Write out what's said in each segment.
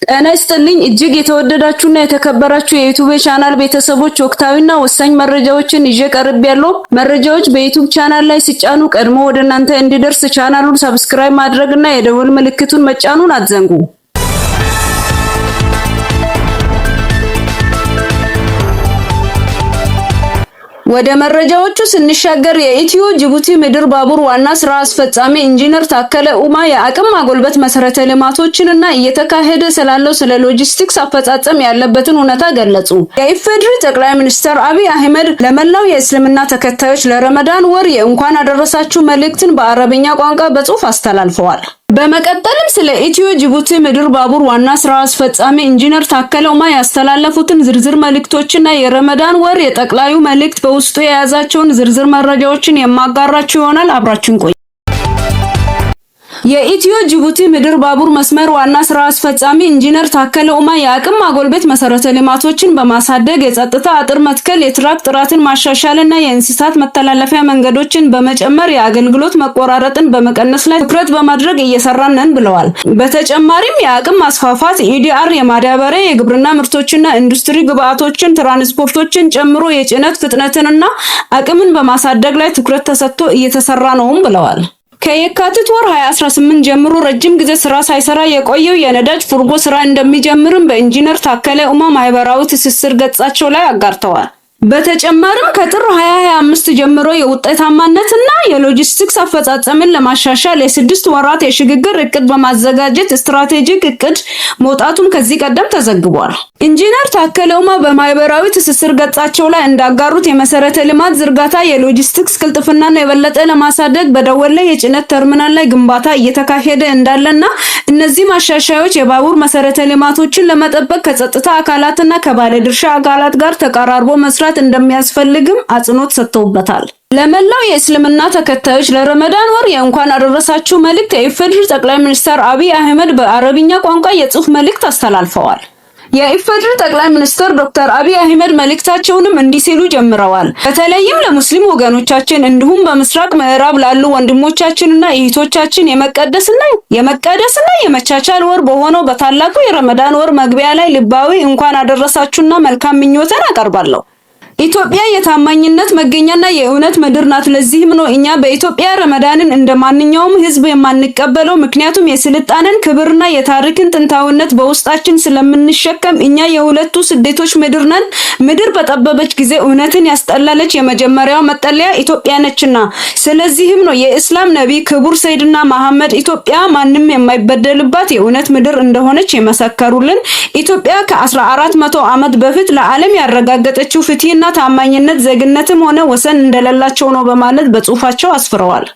ጤና ይስጥልኝ እጅግ የተወደዳችሁና የተከበራችሁ የዩቲዩብ ቻናል ቤተሰቦች ወቅታዊና ወሳኝ መረጃዎችን ይዤ ቀርቤያለሁ። መረጃዎች በዩቲዩብ ቻናል ላይ ሲጫኑ ቀድሞ ወደ እናንተ እንዲደርስ ቻናሉን ሰብስክራይብ ማድረግና የደወል ምልክቱን መጫኑን አትዘንጉ። ወደ መረጃዎቹ ስንሻገር የኢትዮ ጅቡቲ ምድር ባቡር ዋና ስራ አስፈጻሚ ኢንጂነር ታከለ ኡማ የአቅም ማጎልበት መሰረተ ልማቶችንና እየተካሄደ ስላለው ስለ ሎጂስቲክስ አፈጻጸም ያለበትን ሁኔታ ገለጹ። የኢፌዴሪ ጠቅላይ ሚኒስትር አብይ አህመድ ለመላው የእስልምና ተከታዮች ለረመዳን ወር የእንኳን አደረሳችሁ መልእክትን በአረብኛ ቋንቋ በጽሑፍ አስተላልፈዋል። በመቀጠልም ስለ ኢትዮ ጅቡቲ ምድር ባቡር ዋና ስራ አስፈጻሚ ኢንጂነር ታከለ ኡማ ያስተላለፉትን ዝርዝር መልእክቶችና የረመዳን ወር የጠቅላዩ መልእክት በውስጡ የያዛቸውን ዝርዝር መረጃዎችን የማጋራችሁ ይሆናል። አብራችሁን ቆዩ። የኢትዮ ጅቡቲ ምድር ባቡር መስመር ዋና ስራ አስፈጻሚ ኢንጂነር ታከለ ኡማ የአቅም ማጎልበት መሰረተ ልማቶችን በማሳደግ የጸጥታ አጥር መትከል፣ የትራክ ጥራትን ማሻሻልና የእንስሳት መተላለፊያ መንገዶችን በመጨመር የአገልግሎት መቆራረጥን በመቀነስ ላይ ትኩረት በማድረግ እየሰራን ነን ብለዋል። በተጨማሪም የአቅም ማስፋፋት ኢዲአር፣ የማዳበሪያ፣ የግብርና ምርቶችና ኢንዱስትሪ ግብአቶችን፣ ትራንስፖርቶችን ጨምሮ የጭነት ፍጥነትንና አቅምን በማሳደግ ላይ ትኩረት ተሰጥቶ እየተሰራ ነውም ብለዋል። ከየካቲት ወር 2018 ጀምሮ ረጅም ጊዜ ስራ ሳይሰራ የቆየው የነዳጅ ፉርጎ ስራ እንደሚጀምርም በኢንጂነር ታከለ ኡማ ማህበራዊ ትስስር ገጻቸው ላይ አጋርተዋል። በተጨማሪም ከጥር 2025 ጀምሮ የውጤታማነትና የሎጂስቲክስ አፈጻጸምን ለማሻሻል የ6 ወራት የሽግግር እቅድ በማዘጋጀት ስትራቴጂክ እቅድ መውጣቱን ከዚህ ቀደም ተዘግቧል። ኢንጂነር ታከለ ኡማ በማህበራዊ ትስስር ገጻቸው ላይ እንዳጋሩት የመሰረተ ልማት ዝርጋታ የሎጂስቲክስ ቅልጥፍናን የበለጠ ለማሳደግ በደወሌ የጭነት ተርሚናል ላይ ግንባታ እየተካሄደ እንዳለና እነዚህ ማሻሻያዎች የባቡር መሰረተ ልማቶችን ለመጠበቅ ከጸጥታ አካላትና ከባለድርሻ አካላት ጋር ተቀራርቦ መስራት እንደሚያስፈልግም አጽንኦት ሰጥተውበታል። ለመላው የእስልምና ተከታዮች ለረመዳን ወር የእንኳን አደረሳችሁ መልእክት የኢፌዴሪ ጠቅላይ ሚኒስትር አብይ አህመድ በአረብኛ ቋንቋ የጽሑፍ መልእክት አስተላልፈዋል። የኢፌዴሪ ጠቅላይ ሚኒስትር ዶክተር አብይ አህመድ መልእክታቸውንም እንዲህ ሲሉ ጀምረዋል። በተለይም ለሙስሊም ወገኖቻችን እንዲሁም በምስራቅ ምዕራብ ላሉ ወንድሞቻችንና እህቶቻችን የመቀደስና የመቻቻል ወር በሆነው በታላቁ የረመዳን ወር መግቢያ ላይ ልባዊ እንኳን አደረሳችሁና መልካም ምኞትን አቀርባለሁ። ኢትዮጵያ የታማኝነት መገኛና የእውነት ምድር ናት። ለዚህም ነው እኛ በኢትዮጵያ ረመዳንን እንደማንኛውም ህዝብ የማንቀበለው። ምክንያቱም የስልጣኔን ክብርና የታሪክን ጥንታዊነት በውስጣችን ስለምንሸከም። እኛ የሁለቱ ስደቶች ምድር ነን። ምድር በጠበበች ጊዜ እውነትን ያስጠላለች የመጀመሪያው መጠለያ ኢትዮጵያ ነችና። ስለዚህም ነው የእስላም ነብይ ክቡር ሰይድና መሐመድ ኢትዮጵያ ማንም የማይበደልባት የእውነት ምድር እንደሆነች የመሰከሩልን። ኢትዮጵያ ከ1400 ዓመት በፊት ለዓለም ያረጋገጠችው ፍትህና ታማኝነት ዜግነትም ሆነ ወሰን እንደሌላቸው ነው በማለት በጽሁፋቸው አስፍረዋል።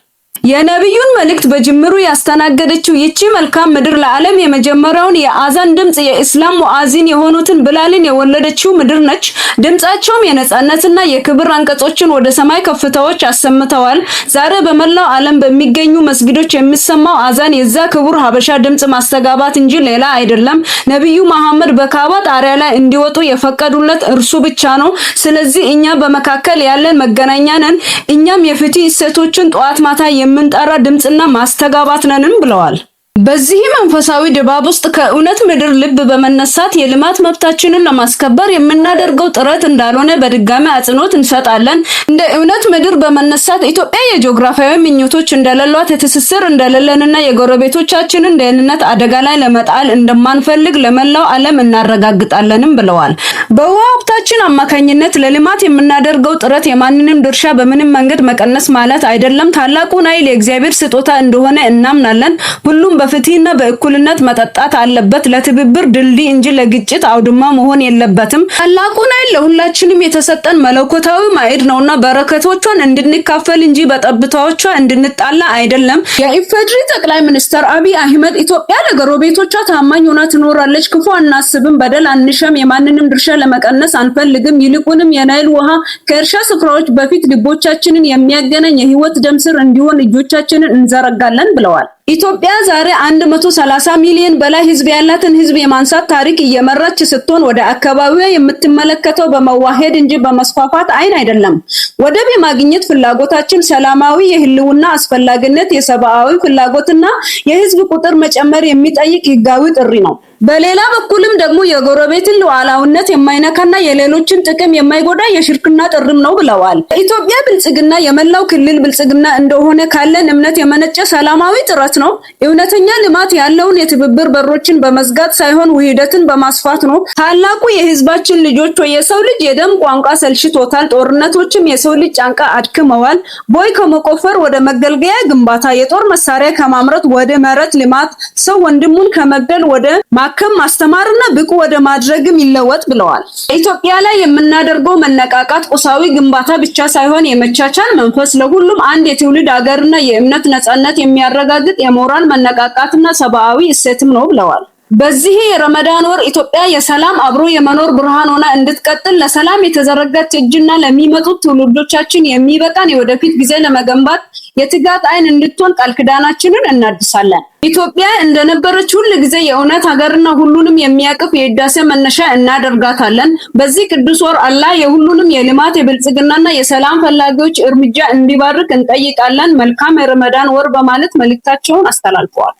የነብዩን መልእክት በጅምሩ ያስተናገደችው ይቺ መልካም ምድር ለዓለም የመጀመሪያውን የአዛን ድምጽ የእስላም ሙአዚን የሆኑትን ብላልን የወለደችው ምድር ነች። ድምጻቸውም የነጻነትና የክብር አንቀጾችን ወደ ሰማይ ከፍታዎች አሰምተዋል። ዛሬ በመላው ዓለም በሚገኙ መስጊዶች የሚሰማው አዛን የዛ ክቡር ሀበሻ ድምጽ ማስተጋባት እንጂ ሌላ አይደለም። ነብዩ መሐመድ በካባ ጣሪያ ላይ እንዲወጡ የፈቀዱለት እርሱ ብቻ ነው። ስለዚህ እኛ በመካከል ያለን መገናኛ ነን። እኛም የፍትህ እሴቶችን ጧት ማታ የምንጠራ ድምጽና ማስተጋባት ነንም ብለዋል። በዚህ መንፈሳዊ ድባብ ውስጥ ከእውነት ምድር ልብ በመነሳት የልማት መብታችንን ለማስከበር የምናደርገው ጥረት እንዳልሆነ በድጋሚ አጽንኦት እንሰጣለን። እንደ እውነት ምድር በመነሳት ኢትዮጵያ የጂኦግራፊያዊ ምኞቶች እንደሌሏት፣ የትስስር እንደሌለንና የጎረቤቶቻችንን ደህንነት አደጋ ላይ ለመጣል እንደማንፈልግ ለመላው ዓለም እናረጋግጣለንም ብለዋል። በውሃ ሀብታችን አማካኝነት ለልማት የምናደርገው ጥረት የማንንም ድርሻ በምንም መንገድ መቀነስ ማለት አይደለም። ታላቁ ናይል የእግዚአብሔር ስጦታ እንደሆነ እናምናለን። ሁሉም በፍትህና በእኩልነት መጠጣት አለበት። ለትብብር ድልድይ እንጂ ለግጭት አውድማ መሆን የለበትም። ታላቁ ናይል ለሁላችንም የተሰጠን መለኮታዊ ማዕድ ነውና በረከቶቿን እንድንካፈል እንጂ በጠብታዎቿ እንድንጣላ አይደለም። የኢፌዴሪ ጠቅላይ ሚኒስትር አብይ አህመድ ኢትዮጵያ ለጎረቤቶቿ ታማኝ ሆና ትኖራለች። ክፉ አናስብም፣ በደል አንሻም፣ የማንንም ድርሻ ለመቀነስ አንፈልግም። ይልቁንም የናይል ውሃ ከእርሻ ስፍራዎች በፊት ልቦቻችንን የሚያገናኝ የህይወት ደም ስር እንዲሆን እጆቻችንን እንዘረጋለን ብለዋል። ኢትዮጵያ ዛሬ 130 ሚሊዮን በላይ ህዝብ ያላትን ህዝብ የማንሳት ታሪክ እየመራች ስትሆን ወደ አካባቢዋ የምትመለከተው በመዋሄድ እንጂ በመስፋፋት አይን አይደለም። ወደብ የማግኘት ፍላጎታችን ሰላማዊ የህልውና አስፈላጊነት፣ የሰብአዊ ፍላጎትና የህዝብ ቁጥር መጨመር የሚጠይቅ ህጋዊ ጥሪ ነው። በሌላ በኩልም ደግሞ የጎረቤትን ሉዓላዊነት የማይነካና የሌሎችን ጥቅም የማይጎዳ የሽርክና ጥርም ነው ብለዋል። ኢትዮጵያ ብልጽግና የመላው ክልል ብልጽግና እንደሆነ ካለን እምነት የመነጨ ሰላማዊ ጥረት ነው። እውነተኛ ልማት ያለውን የትብብር በሮችን በመዝጋት ሳይሆን ውህደትን በማስፋት ነው። ታላቁ የህዝባችን ልጆች የሰው ልጅ የደም ቋንቋ ሰልችቶታል። ጦርነቶችም የሰው ልጅ ጫንቃ አድክመዋል። ቦይ ከመቆፈር ወደ መገልገያ ግንባታ፣ የጦር መሳሪያ ከማምረት ወደ መሬት ልማት፣ ሰው ወንድሙን ከመግደል ወደ ማከም ማስተማርና ብቁ ወደ ማድረግም ይለወጥ ብለዋል። ኢትዮጵያ ላይ የምናደርገው መነቃቃት ቁሳዊ ግንባታ ብቻ ሳይሆን የመቻቻል መንፈስ፣ ለሁሉም አንድ የትውልድ ሀገርና የእምነት ነጻነት የሚያረጋግጥ የሞራል መነቃቃትና ሰብአዊ እሴትም ነው ብለዋል። በዚህ የረመዳን ወር ኢትዮጵያ የሰላም አብሮ የመኖር ብርሃን ሆና እንድትቀጥል ለሰላም የተዘረጋች እጅና ለሚመጡት ትውልዶቻችን የሚበቃን የወደፊት ጊዜ ለመገንባት የትጋት አይን እንድትሆን ቃል ኪዳናችንን እናድሳለን። ኢትዮጵያ እንደነበረች ሁሉ ጊዜ የእውነት ሀገርና ሁሉንም የሚያቅፍ የህዳሴ መነሻ እናደርጋታለን። በዚህ ቅዱስ ወር አላህ የሁሉንም የልማት የብልጽግናና የሰላም ፈላጊዎች እርምጃ እንዲባርክ እንጠይቃለን። መልካም የረመዳን ወር በማለት መልእክታቸውን አስተላልፈዋል።